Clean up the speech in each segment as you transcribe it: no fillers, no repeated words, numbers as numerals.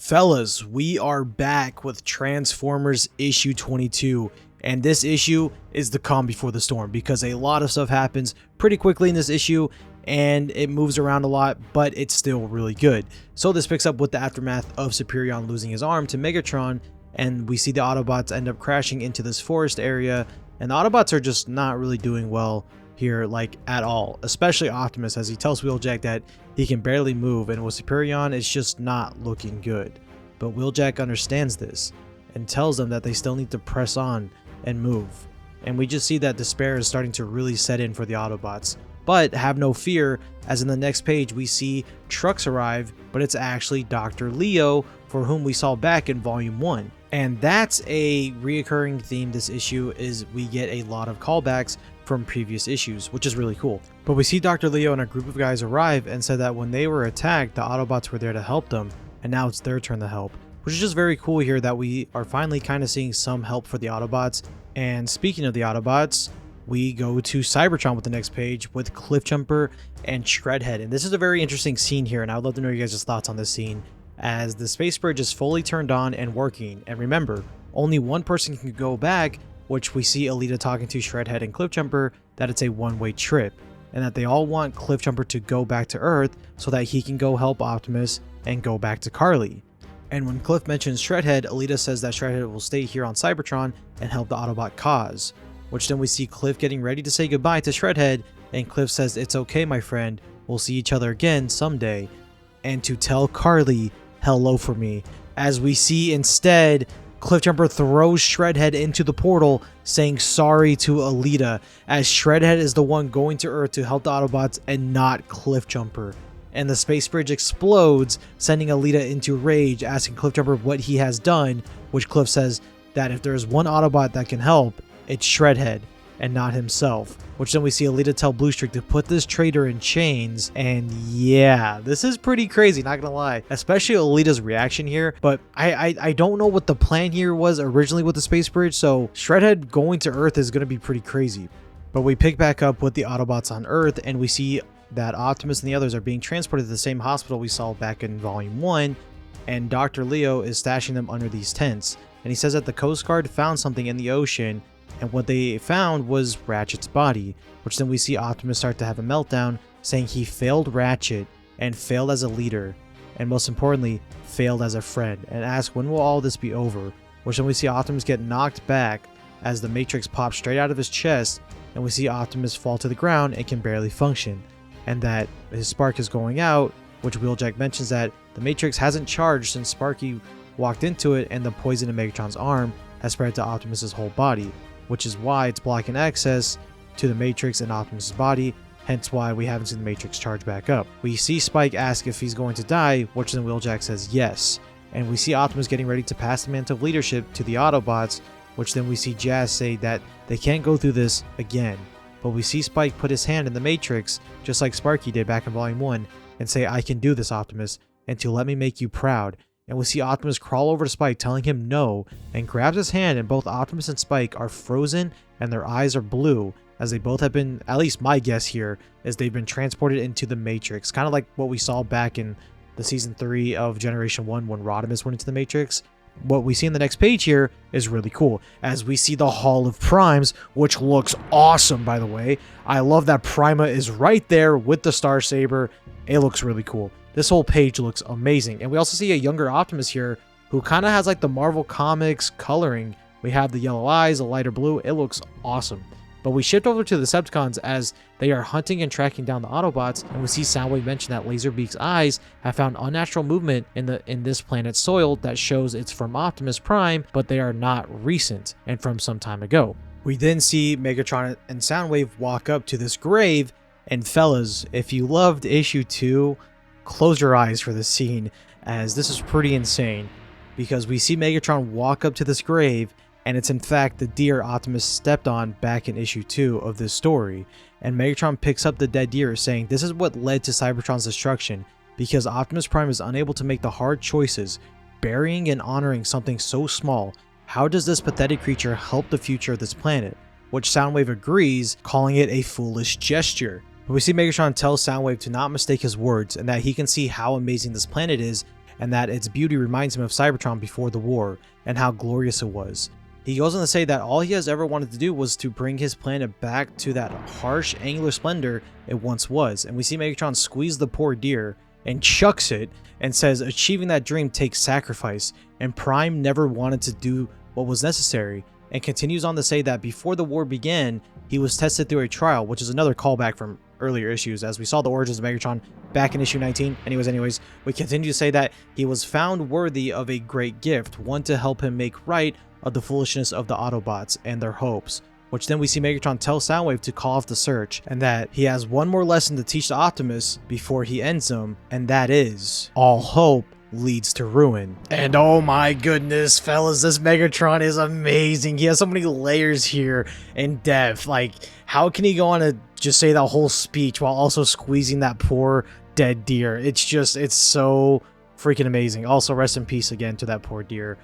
Fellas, we are back with Transformers issue 22, and this issue is the calm before the storm because a lot of stuff happens pretty quickly in this issue and it moves around a lot, but it's still really good. So this picks up with the aftermath of Superion losing his arm to Megatron, and we see the Autobots end up crashing into this forest area, and the Autobots are just not really doing well here, like, at all, especially Optimus, as he tells Wheeljack that he can barely move, and with Superion it's just not looking good. But Wheeljack understands this and tells them that they still need to press on and move, and we just see that despair is starting to really set in for the Autobots. But have no fear, as in the next page we see trucks arrive, but it's actually Dr. Leo, for whom we saw back in volume 1. And that's a reoccurring theme this issue, is we get a lot of callbacks from previous issues, which is really cool. But we see Dr. Leo and a group of guys arrive and said that when they were attacked, the Autobots were there to help them, and now it's their turn to help, which is just very cool here that we are finally kind of seeing some help for the Autobots. And speaking of the Autobots, we go to Cybertron with the next page with Cliffjumper and Shredhead, and this is a very interesting scene here, and I would love to know your guys' thoughts on this scene, as the space bridge is fully turned on and working, and remember, only one person can go back, which we see Alita talking to Shredhead and Cliffjumper that it's a one-way trip, and that they all want Cliffjumper to go back to Earth so that he can go help Optimus and go back to Carly. And when Cliff mentions Shredhead, Alita says that Shredhead will stay here on Cybertron and help the Autobot cause, which then we see Cliff getting ready to say goodbye to Shredhead, and Cliff says, "It's okay, my friend, we'll see each other again someday," and to tell Carly hello for me, as we see instead Cliffjumper throws Shredhead into the portal, saying sorry to Alita, as Shredhead is the one going to Earth to help the Autobots and not Cliffjumper. And the space bridge explodes, sending Alita into rage, asking Cliffjumper what he has done, which Cliff says that if there is one Autobot that can help, it's Shredhead and not himself, which then we see Alita tell Bluestreak to put this traitor in chains. And yeah, this is pretty crazy, not gonna lie, especially Alita's reaction here. But I don't know what the plan here was originally with the space bridge, so Shredhead going to Earth is gonna be pretty crazy. But we pick back up with the Autobots on Earth, and we see that Optimus and the others are being transported to the same hospital we saw back in volume 1, and Dr. Leo is stashing them under these tents, and he says that the Coast Guard found something in the ocean, and what they found was Ratchet's body, which then we see Optimus start to have a meltdown, saying he failed Ratchet and failed as a leader, and most importantly, failed as a friend, and asks when will all this be over, which then we see Optimus get knocked back as the Matrix pops straight out of his chest, and we see Optimus fall to the ground and can barely function, and that his spark is going out, which Wheeljack mentions that the Matrix hasn't charged since Sparky walked into it, and the poison in Megatron's arm has spread to Optimus's whole body, which is why it's blocking access to the Matrix and Optimus's body, hence why we haven't seen the Matrix charge back up. We see Spike ask if he's going to die, which then Wheeljack says yes, and we see Optimus getting ready to pass the mantle of leadership to the Autobots, which then we see Jazz say that they can't go through this again. But we see Spike put his hand in the Matrix, just like Sparky did back in volume 1, and say, "I can do this, Optimus, and to let me make you proud." And we see Optimus crawl over to Spike, telling him no, and grabs his hand, and both Optimus and Spike are frozen and their eyes are blue, as they both have been, at least my guess here, is they've been transported into the Matrix, kind of like what we saw back in the season 3 of Generation 1 when Rodimus went into the Matrix. What we see in the next page here is really cool, as we see the Hall of Primes, which looks awesome, by the way. I love that Prima is right there with the Star Saber. It looks really cool. This whole page looks amazing. And we also see a younger Optimus here who kind of has like the Marvel Comics coloring. We have the yellow eyes, a lighter blue. It looks awesome. But we shift over to the Decepticons as they are hunting and tracking down the Autobots, and we see Soundwave mention that Laserbeak's eyes have found unnatural movement in this planet's soil that shows it's from Optimus Prime, but they are not recent and from some time ago. We then see Megatron and Soundwave walk up to this grave, and fellas, if you loved issue 2, close your eyes for this scene, as this is pretty insane, because we see Megatron walk up to this grave, and it's in fact the deer Optimus stepped on back in issue 2 of this story, and Megatron picks up the dead deer, saying this is what led to Cybertron's destruction, because Optimus Prime is unable to make the hard choices, burying and honoring something so small. How does this pathetic creature help the future of this planet? Which Soundwave agrees, calling it a foolish gesture. But we see Megatron tell Soundwave to not mistake his words, and that he can see how amazing this planet is, and that its beauty reminds him of Cybertron before the war, and how glorious it was. He goes on to say that all he has ever wanted to do was to bring his planet back to that harsh, angular splendor it once was, and we see Megatron squeeze the poor deer and chucks it, and says achieving that dream takes sacrifice, and Prime never wanted to do what was necessary, and continues on to say that before the war began, he was tested through a trial, which is another callback from earlier issues, as we saw the origins of Megatron back in issue 19. Anyways, we continue to say that he was found worthy of a great gift, one to help him make right of the foolishness of the Autobots and their hopes, which then we see Megatron tell Soundwave to call off the search, and that he has one more lesson to teach the Optimus before he ends them, and that is, all hope leads to ruin. And oh my goodness, fellas, this Megatron is amazing. He has so many layers here in depth. Like, how can he go on to just say that whole speech while also squeezing that poor dead deer? It's so freaking amazing. Also, rest in peace again to that poor deer.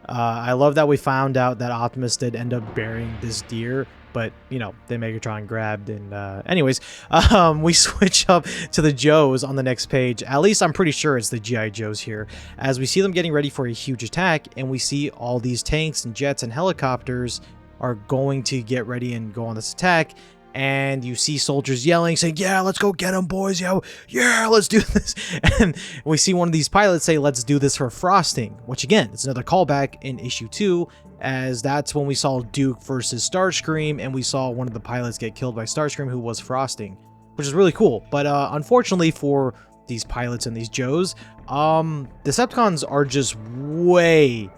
I love that we found out that Optimus did end up burying this deer, but, you know, then Megatron grabbed, and we switch up to the Joes on the next page. At least I'm pretty sure it's the G.I. Joes here, as we see them getting ready for a huge attack, and we see all these tanks and jets and helicopters are going to get ready and go on this attack. And you see soldiers yelling, saying, yeah, let's go get them, boys. Yeah, let's do this. And we see one of these pilots say, let's do this for frosting, which again, it's another callback in issue 2, as that's when we saw Duke versus Starscream, and we saw one of the pilots get killed by Starscream, who was frosting, which is really cool. But unfortunately for these pilots and these Joes, Decepticons are just way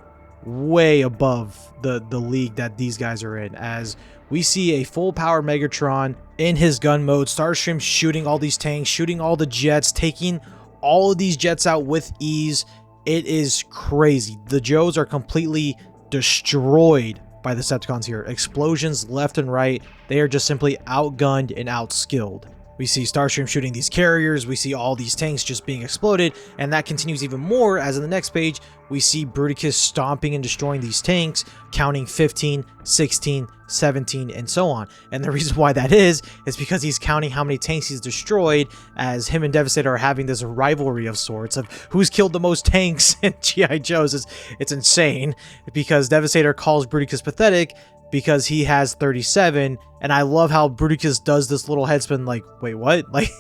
above the league that these guys are in, as we see a full power Megatron in his gun mode, Starscream shooting all these tanks, shooting all the jets, taking all of these jets out with ease. It is crazy. The Joes are completely destroyed by the Decepticons here. Explosions left and right. They are just simply outgunned and outskilled. We see Starscream shooting these carriers, we see all these tanks just being exploded, and that continues even more, as in the next page, we see Bruticus stomping and destroying these tanks, counting 15, 16, 17, and so on. And the reason why that is because he's counting how many tanks he's destroyed, as him and Devastator are having this rivalry of sorts of who's killed the most tanks in G.I. Joe's. It's insane, because Devastator calls Bruticus pathetic, because he has 37, and I love how Bruticus does this little headspin like, wait, what? Like,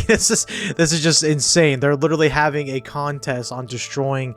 this is just insane. They're literally having a contest on destroying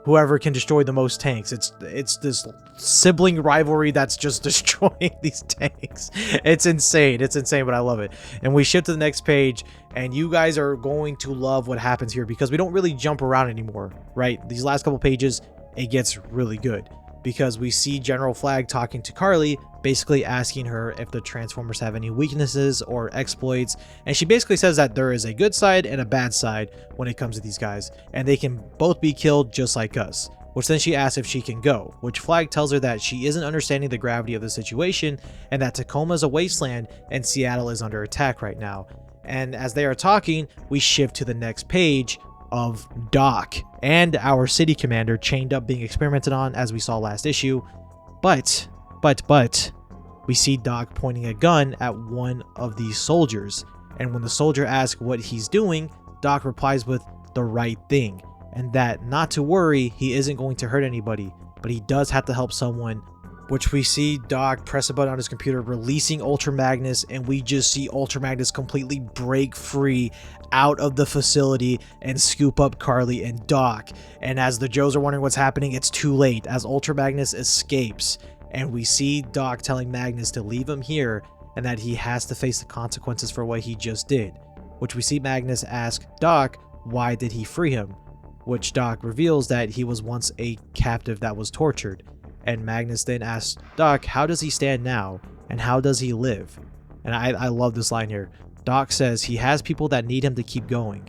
whoever can destroy the most tanks. It's this sibling rivalry that's just destroying these tanks. It's insane, but I love it. And we shift to the next page, and you guys are going to love what happens here, because we don't really jump around anymore, right? These last couple pages, it gets really good, because we see General Flag talking to Carly, basically asking her if the Transformers have any weaknesses or exploits, and she basically says that there is a good side and a bad side when it comes to these guys, and they can both be killed just like us. Which then she asks if she can go, which Flag tells her that she isn't understanding the gravity of the situation, and that Tacoma is a wasteland and Seattle is under attack right now. And as they are talking, we shift to the next page of Doc and our city commander chained up being experimented on, as we saw last issue. But we see Doc pointing a gun at one of these soldiers, and when the soldier asks what he's doing, Doc replies with the right thing, and that not to worry, he isn't going to hurt anybody, but he does have to help someone. Which we see Doc press a button on his computer, releasing Ultra Magnus, and we just see Ultra Magnus completely break free out of the facility and scoop up Carly and Doc. And as the Joes are wondering what's happening, it's too late, as Ultra Magnus escapes, and we see Doc telling Magnus to leave him here and that he has to face the consequences for what he just did. Which we see Magnus ask Doc why did he free him, which Doc reveals that he was once a captive that was tortured. And Magnus then asks Doc, how does he stand now, and how does he live? And I love this line here. Doc says he has people that need him to keep going.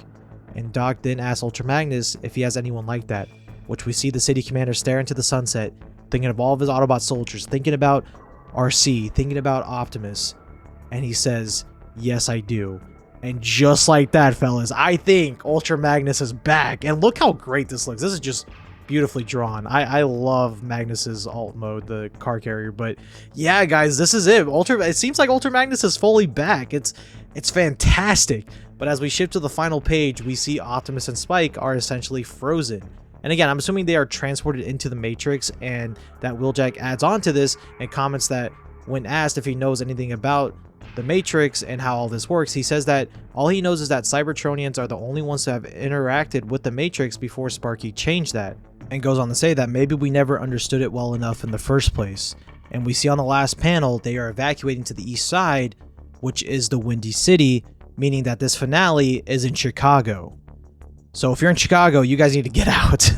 And Doc then asks Ultra Magnus if he has anyone like that, which we see the city commander stare into the sunset, thinking of all of his Autobot soldiers, thinking about RC, thinking about Optimus. And he says, yes, I do. And just like that, fellas, I think Ultra Magnus is back. And look how great this looks. This is just beautifully drawn. I love Magnus's alt mode, the car carrier. But yeah, guys, this is it. It seems like Ultra Magnus is fully back. It's fantastic. But as we shift to the final page, we see Optimus and Spike are essentially frozen. And again, I'm assuming they are transported into the Matrix, and that Wheeljack adds on to this and comments that when asked if he knows anything about the Matrix and how all this works, he says that all he knows is that Cybertronians are the only ones to have interacted with the Matrix before Sparky changed that, and goes on to say that maybe we never understood it well enough in the first place. And we see on the last panel, they are evacuating to the east side, which is the Windy City, meaning that this finale is in Chicago. So if you're in Chicago, you guys need to get out.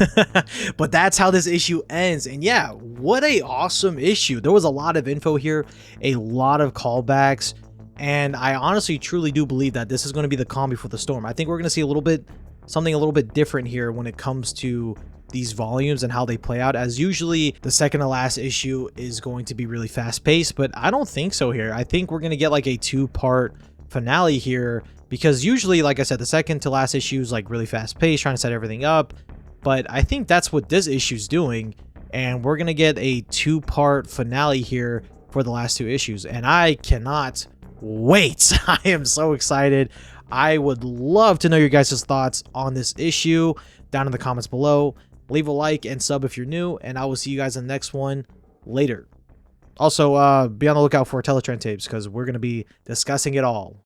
But that's how this issue ends. And yeah, what a awesome issue. There was a lot of info here, a lot of callbacks, and I honestly truly do believe that this is going to be the calm before the storm. I think we're going to see something a little bit different here when it comes to these volumes and how they play out, as usually the second to last issue is going to be really fast paced, but I don't think so here. I think we're going to get like a 2-part finale here, because usually, like I said, the second to last issue is like really fast paced, trying to set everything up. But I think that's what this issue's doing, and we're gonna get a 2-part finale here for the last 2 issues, and I cannot wait. I am so excited. I would love to know your guys' thoughts on this issue down in the comments below. Leave a like and sub if you're new, and I will see you guys in the next one later. Also, be on the lookout for Teletrend tapes, because we're going to be discussing it all.